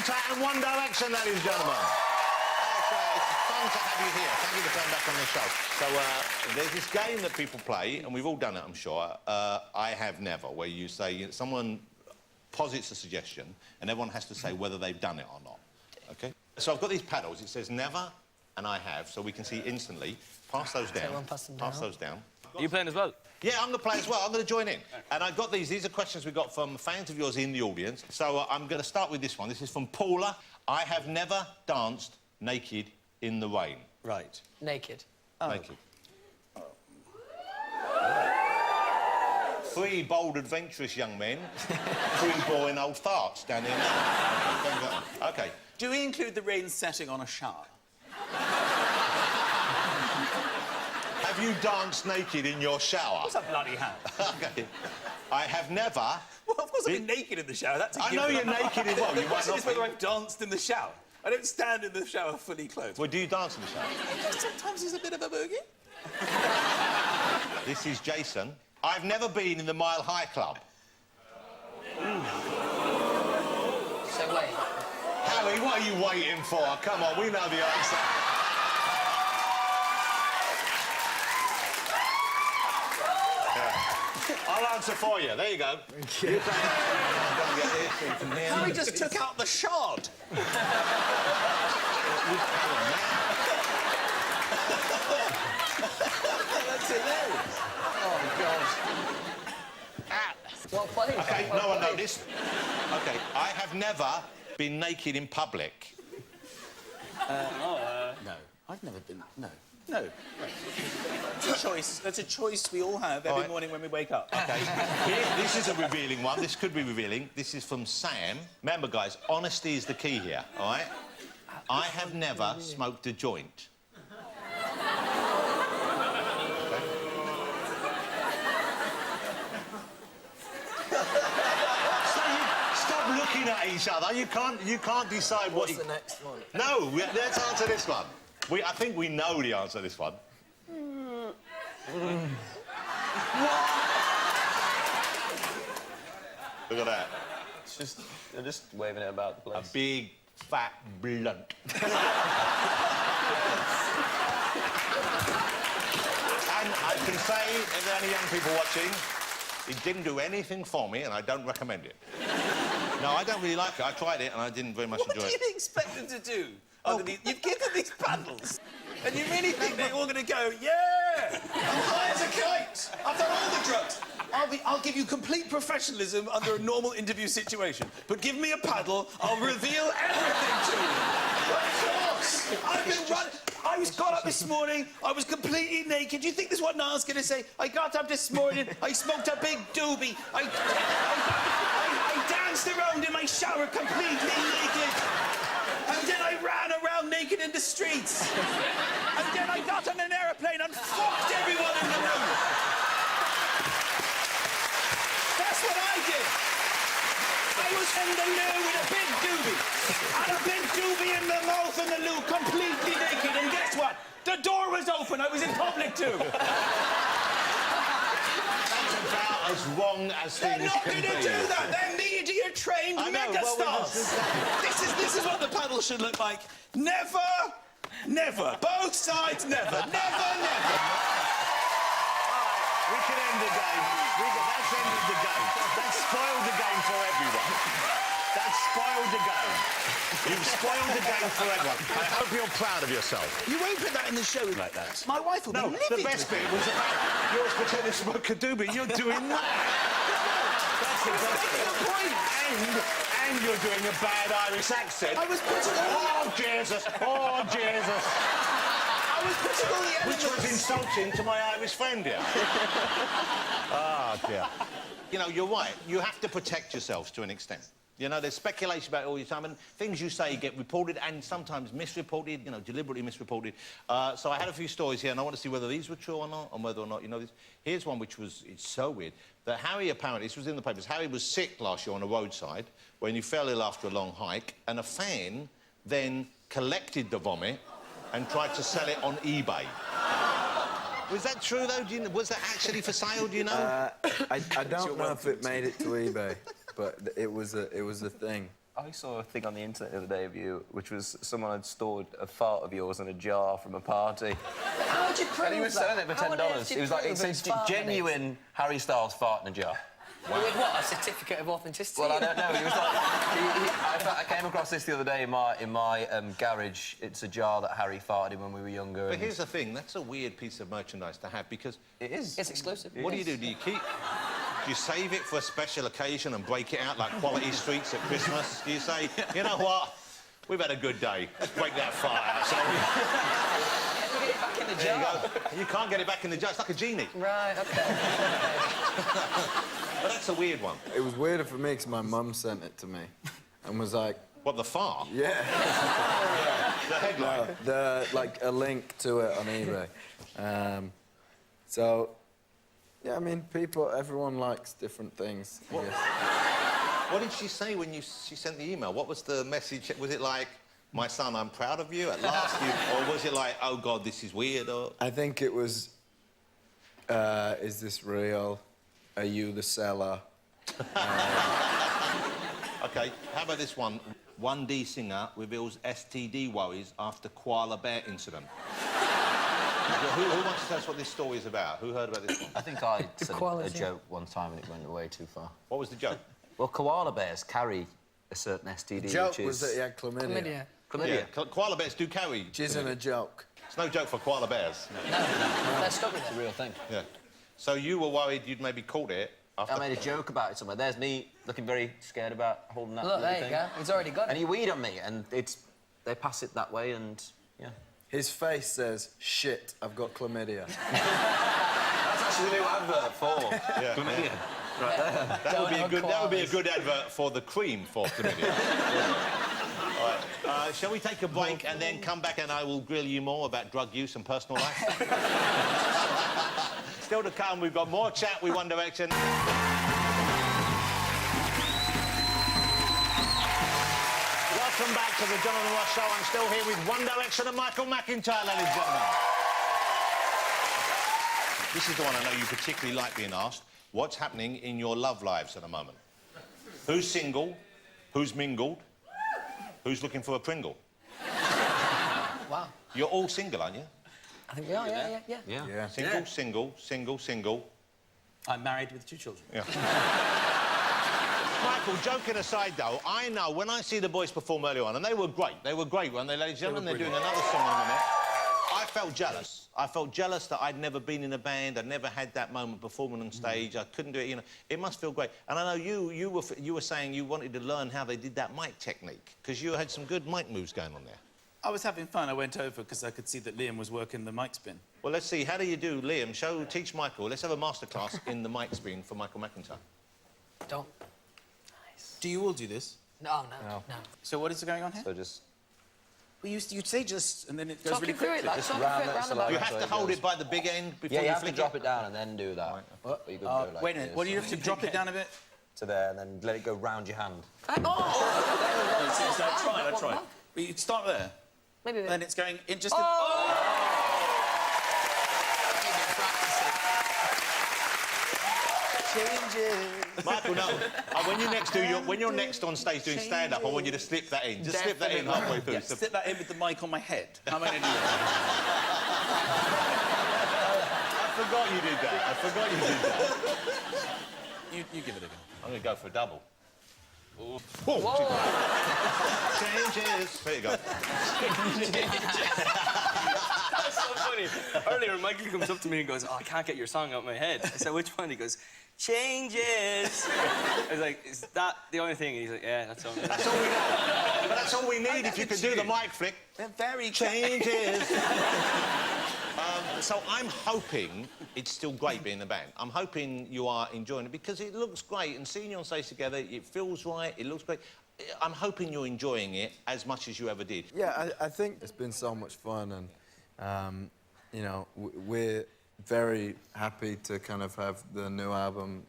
Tat and One Direction, ladies and gentlemen. It's fun to have you here. Thank you for coming back on the show. So, there's this game that people play, and we've all done it, I'm sure, I Have Never, where you say, someone posits a suggestion, and everyone has to say whether they've done it or not, OK? So I've got these paddles. It says never and I have, so we can see instantly. Pass those down. Pass those down. Are you playing as well? Yeah, I'm going to play as well. I'm going to join in. And I got these. These are questions we got from fans of yours in the audience. So I'm going to start with this one. This is from Paula. I have never danced naked in the rain. Right. Naked. Oh. Naked. Oh. Three bold, adventurous young men. Three boring old farts standing there. OK. Do we include the rain setting on a shower? Have you danced naked in your shower? What's that bloody hat? OK. I have never... Well, of course I've been naked in the shower. That's a I know you're naked as well. The question is whether I've danced in the shower. I don't stand in the shower fully clothed. Well, do you dance in the shower? Sometimes there's a bit of a boogie. This is Jason. I've never been in the Mile High Club. So wait. Harry, what are you waiting for? Come on, we know the answer. I'll answer for you. There you go. Thank you. Harry just took out the shard. That's hilarious. Oh, God. Well played. OK, no one noticed. OK, I have never been naked in public. No, I've never been... No. No. It's a choice. That's a choice we all have every morning when we wake up. OK. This is a revealing one. This could be revealing. This is from Sam. Remember, guys, honesty is the key here, all right? I have never smoked a joint. Stop looking at each other. You can't decide what... What's the next one? No, let's answer this one. I think we know the answer to this one. Look at that. It's just... They're just waving it about the place. A big, fat blunt. And I can say, if there are any young people watching, it didn't do anything for me, and I don't recommend it. No, I don't really like it. I tried it, and I didn't very much enjoy it. What do you expect them to do? You've given these paddles, and you really think they're all going to go, yeah, I'm high as a kite. I've done all the drugs. I'll give you complete professionalism under a normal interview situation, but give me a paddle, I'll reveal everything to you. Of course. I've been running. I got up this morning, I was completely naked. Do you think this is what Niall's going to say? I got up this morning, I smoked a big doobie. I danced around in my shower completely naked. And then I ran around naked in the streets. And then I got on an aeroplane and fucked everyone in the room. That's what I did. I was in the loo with a big doobie. And a big doobie in the mouth and the loo, completely naked. And guess what? The door was open. I was in public too. That's about as wrong as things can be. They're not going to do that. They're media-trained megastars. This is what the paddle should look like. Never, never. Both sides, never. Never, never. We can end the game. That's ended the game. That's spoiled the game for everyone. That's spoiled the game. You've spoiled the game for everyone. I hope you're proud of yourself. You won't put that in the show like that. My wife will be livid. The best bit was about yours pretending to smoke a doobie. You're doing that. That's the best bit. And you're doing a bad Irish accent. I was putting all... Oh, Jesus. Oh, Jesus. I was putting all the elements... Which was insulting to my Irish friend here. Oh, dear. You know, you're right. You have to protect yourselves to an extent. You know, there's speculation about it all the time, and things you say get reported and sometimes misreported, you know, deliberately misreported. So I had a few stories here, and I want to see whether these were true or not, and whether or not you know this. Here's one which was... It's so weird. That Harry, apparently, this was in the papers, Harry was sick last year on a roadside when he fell ill after a long hike, and a fan then collected the vomit and tried to sell it on eBay. Was that true, though? Was that actually for sale, do you know? I don't know if it made it to eBay, but it was a thing. I saw a thing on the internet the other day of you, which was someone had stored a fart of yours in a jar from a party. How would you prove And he was selling it for How on earth $10. do you It was like, prove it says farting genuine Harry Styles fart in a jar. Well, with what? A certificate of authenticity? Well, I don't know. He was like... I came across this the other day in my garage. It's a jar that Harry farted in when we were younger. But here's the thing, that's a weird piece of merchandise to have, because... It is. It's exclusive. What do? Do you keep... Do you save it for a special occasion and break it out like Quality Streets at Christmas? Do you say, you know what? We've had a good day. Let's break that fart out. So... Get it back in the There jar. you go. You can't get it back in the jar. It's like a genie. Right, OK. But that's a weird one. It was weirder for me because my mum sent it to me and was like... What, the fart? Yeah. The headline? No, like, a link to it on eBay. So, yeah, I mean, everyone likes different things, I guess. What did she say when she sent the email? What was the message? Was it like, my son, I'm proud of you, at last? Or was it like, oh, God, this is weird? Or... I think it was, is this real? Are you the seller? OK, how about this one? 1D singer reveals STD worries after koala bear incident. Who wants to tell us what this story is about? Who heard about this one? I think I said a koalas, yeah. joke one time and it went way too far. What was the joke? Well, koala bears carry a certain STD, The joke which is... was that he had chlamydia. Chlamydia. Yeah, koala bears do carry. Which isn't a joke. It's no joke for koala bears. No, let's stop with It's a it. real thing. Yeah. So you were worried you'd maybe caught it after... I made a joke about it somewhere. There's me looking very scared about holding that Look, little there you thing. go. He's already got And it. he weed on me, and they pass it that way, and yeah. His face says, shit, I've got chlamydia. That's actually the new advert for Yeah, chlamydia. yeah. Right there. That would be a good advert for the cream for chlamydia. All right. Shall we take a break and then come back and I will grill you more about drug use and personal life? Still to come, we've got more chat with One Direction. Welcome back to the Jonathan Ross Show. I'm still here with One Direction and Michael McIntyre, ladies and gentlemen. This is the one I know you particularly like being asked. What's happening in your love lives at the moment? Who's single? Who's mingled? Who's looking for a Pringle? Wow. You're all single, aren't you? I think we are, yeah. Yeah. Single, single, single, single. I'm married with 2 children. Yeah. Michael, joking aside, though, I know when I see the boys perform earlier on, and they were great, weren't they, ladies and gentlemen? They're doing another song in a minute. I felt jealous. I felt jealous that I'd never been in a band, I'd never had that moment performing on stage, I couldn't do it, you know. It must feel great. And I know you were saying you wanted to learn how they did that mic technique, because you had some good mic moves going on there. I was having fun. I went over because I could see that Liam was working the mic spin. Well, let's see. How do you do, Liam? Teach Michael. Let's have a masterclass in the mic spin for Michael McIntyre. Don't. Do you all do this? No. So what is going on here? So just... Well, you'd say just, and then it goes Talk really it through quickly. it, like, Just talk round it through it, it, round so about. like- You have to That's hold what it by the big end before Yeah, you you have to flick drop it. it down and then do that. But you couldn't do it like Wait a this. minute, what do you have to drop it down a bit? To there, and then let it go round your hand. Try. Well, you start there. Maybe a bit. Then it's going in just Michael, no. When you're next on stage doing stand-up, I want you to slip that in. Just slip that in halfway through. Yeah, stick that in with the mic on my head. How am I going to do that? I forgot you did that. You give it a go. I'm going to go for a double. Whoa. Changes. There you go. That's so funny. Earlier, Michael comes up to me and goes, "Oh, I can't get your song out of my head." I said, "Which one?" He goes, "Changes." I was like, "Is that the only thing?" And he's like, "Yeah, that's all." That's all we need. But that's all we need if you can do the mic flick. They're very Changes. So I'm hoping it's still great being in the band. I'm hoping you are enjoying it because it looks great and seeing you on stage together, it feels right, it looks great. I'm hoping you're enjoying it as much as you ever did. Yeah, I think it's been so much fun and, you know, we're very happy to kind of have the new album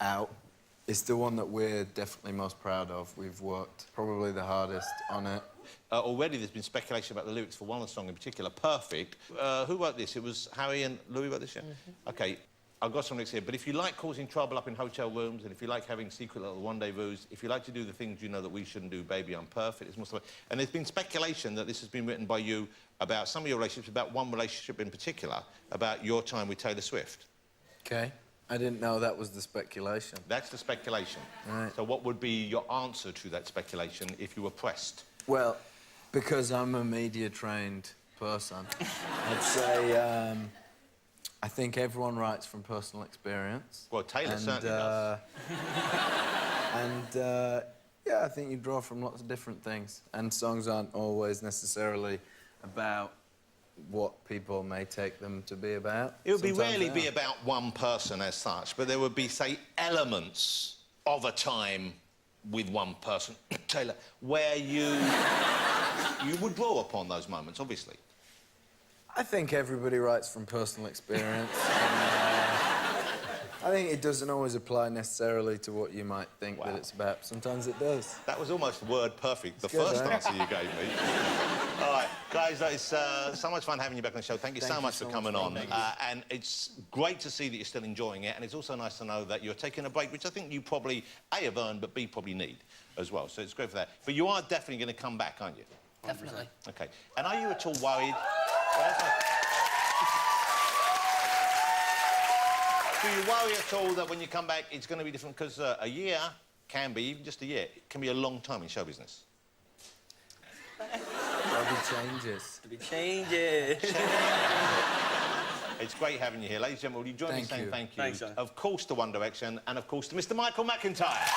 out. It's the one that we're definitely most proud of. We've worked probably the hardest on it. Already there's been speculation about the lyrics for one of the songs in particular, Perfect. Who wrote this? It was Harry and Louis wrote this, yeah? OK. I've got some next here, but if you like causing trouble up in hotel rooms, and if you like having secret little rendezvous, if you like to do the things you know that we shouldn't do, baby, I'm perfect, it's more stuff. And there's been speculation that this has been written by you about some of your relationships, about one relationship in particular, about your time with Taylor Swift. Okay. I didn't know that was the speculation. That's the speculation. Right. So what would be your answer to that speculation if you were pressed? Well, because I'm a media-trained person, I'd say I think everyone writes from personal experience. Well, Taylor certainly does. Yeah, I think you draw from lots of different things. And songs aren't always necessarily about what people may take them to be about. It would Sometimes rarely they be are. about one person as such, but there would be, say, elements of a time with one person, Taylor, where you would draw upon those moments, obviously. I think everybody writes from personal experience. I think it doesn't always apply necessarily to what you might think that it's about. Sometimes it does. That was almost word perfect, the good, first eh? answer you gave me. All right, guys, it's so much fun having you back on the show. Thank you so much for coming on. And it's great to see that you're still enjoying it, and it's also nice to know that you're taking a break, which I think you probably, A, have earned, but B, probably need as well. So it's great for that. But you are definitely going to come back, aren't you? Definitely. OK. And are you at all worried? Do you worry at all that when you come back it's going to be different? Because a year can be, even just a year, it can be a long time in show business. There'll be changes. To be changes. It's great having you here. Ladies and gentlemen, will you join me in saying thank you? Thanks, John. Of course to One Direction, and of course to Mr. Michael McIntyre.